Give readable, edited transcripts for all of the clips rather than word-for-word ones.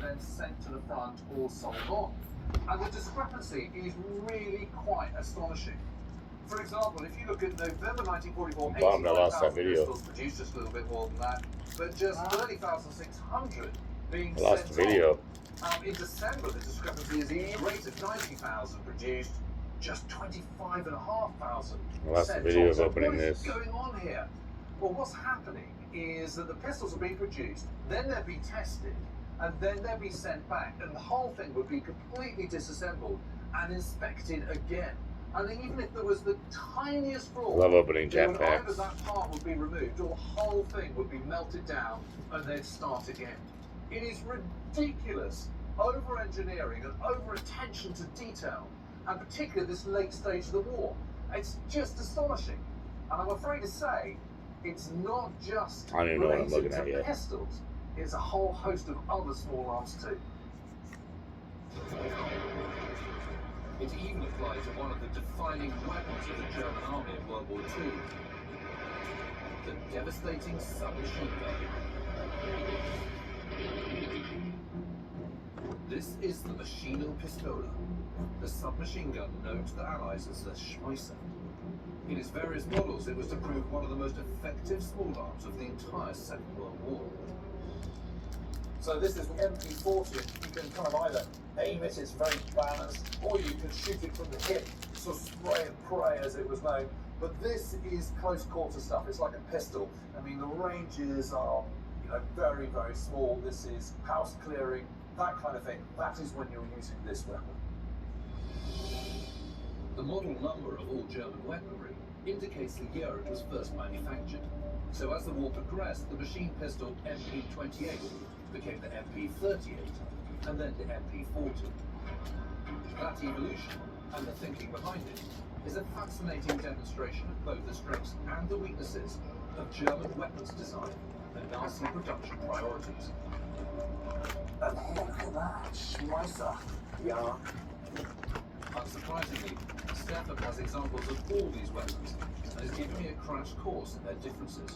then sent to the front or sold on. And the discrepancy is really quite astonishing. For example, if you look at November 1944, Bummed I lost that 89,000 video. pistols produced, just a little bit more than that, but just 30,600 being I lost sent the video. on. In December, the discrepancy is even greater, 90,000 produced, just 25,500 I lost the sent video on. of So opening what is this. going on here? Well, what's happening is that the pistols are being produced, then they're being tested, and then they'll be sent back, and the whole thing would be completely disassembled and inspected again. And even if there was the tiniest flaw, Love opening either jetpacks. that part would be removed or the whole thing would be melted down and they'd start again. It is ridiculous over-engineering and over-attention to detail, and particularly this late stage of the war. It's just astonishing. And I'm afraid to say, it's not just I don't even know what I'm related looking at to yet. pistols. It's a whole host of other small arms too. It even applied to one of the defining weapons of the German army in World War II, the devastating submachine gun. This is the Maschino Pistola, the submachine gun known to the Allies as the Schmeisser. In its various models, it was to prove one of the most effective small arms of the entire Second World War. So this is the MP40. You can kind of either aim it, it's very balanced, or you can shoot it from the hip, sort of spray and pray as it was known. But this is close quarter stuff. It's like a pistol. I mean, the ranges are, very, very small. This is house clearing, that kind of thing. That is when you're using this weapon. The model number of all German weaponry indicates the year it was first manufactured. So as the war progressed, the machine pistol MP28 became the MP38, and then the MP40. That evolution, and the thinking behind it, is a fascinating demonstration of both the strengths and the weaknesses of German weapons design and Nazi production priorities. And here, look at that, Schmeisser. Yeah. Unsurprisingly, Stefan has examples of all these weapons and is giving me a crash course in their differences.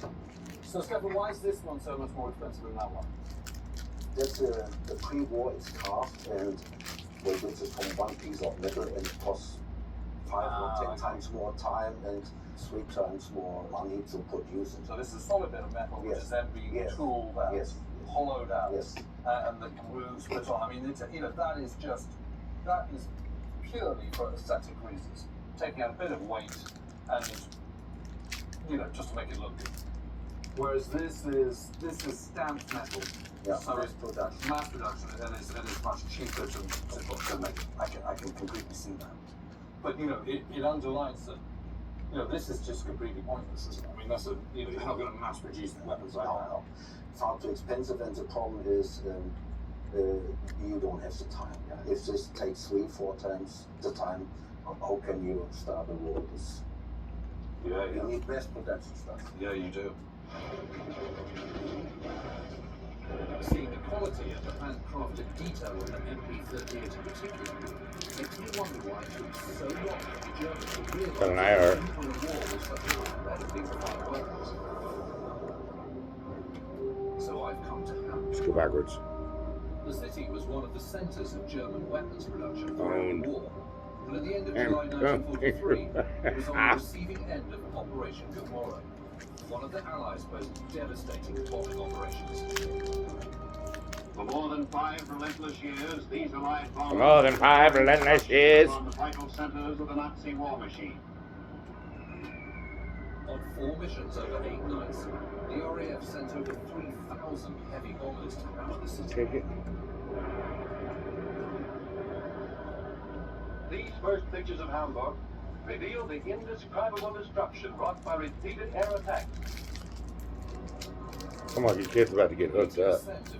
So Stefan, why is this one so much more expensive than that one? That's the pre-war is cast, and well, this is from one piece of metal, and it costs 5 or 10 times more time and 3 times more money to produce it. So this is a solid bit of metal, which Yes. is then being Yes. tooled out, Yes. hollowed out, Yes. and the grooves put on. I mean, it's, that is purely for aesthetic reasons, taking out a bit of weight and just to make it look good. Whereas this is stamped metal. Yeah, so mass it's production. mass production, and it's much cheaper to make. I can completely see that. But it underlines that this is just completely pointless, isn't it? I mean, that's you're not going to mass produce weapons like that. No. It's far too expensive, and the problem is you don't have the time. Yeah? If this takes 3-4 times the time, how can you start a war? You need mass production stuff. Yeah, you do. Seeing the quality and the handcrafted detail of an MP38 in particular makes me wonder why it took so long for the Germans to realise Got an that IR. even for a war with such incredibly refined weapons. So I've come to Hamburg. Let's go backwards. The city was one of the centres of German weapons production throughout Owned. the war. But at the end of And- July 1943, it was on the receiving end of Operation Gomorrah, one of the Allies' most devastating bombing operations. For more than 5 relentless years, these Allied bombers More than 5 relentless years. were on the vital centers of the Nazi war machine. On 4 missions over 8 nights, the RAF sent over 3,000 heavy bombers to hammer the city. Take it. These first pictures of Hamburg reveal the indescribable destruction wrought by repeated air attacks. Come on, your kid's about to get hooked up. 80% of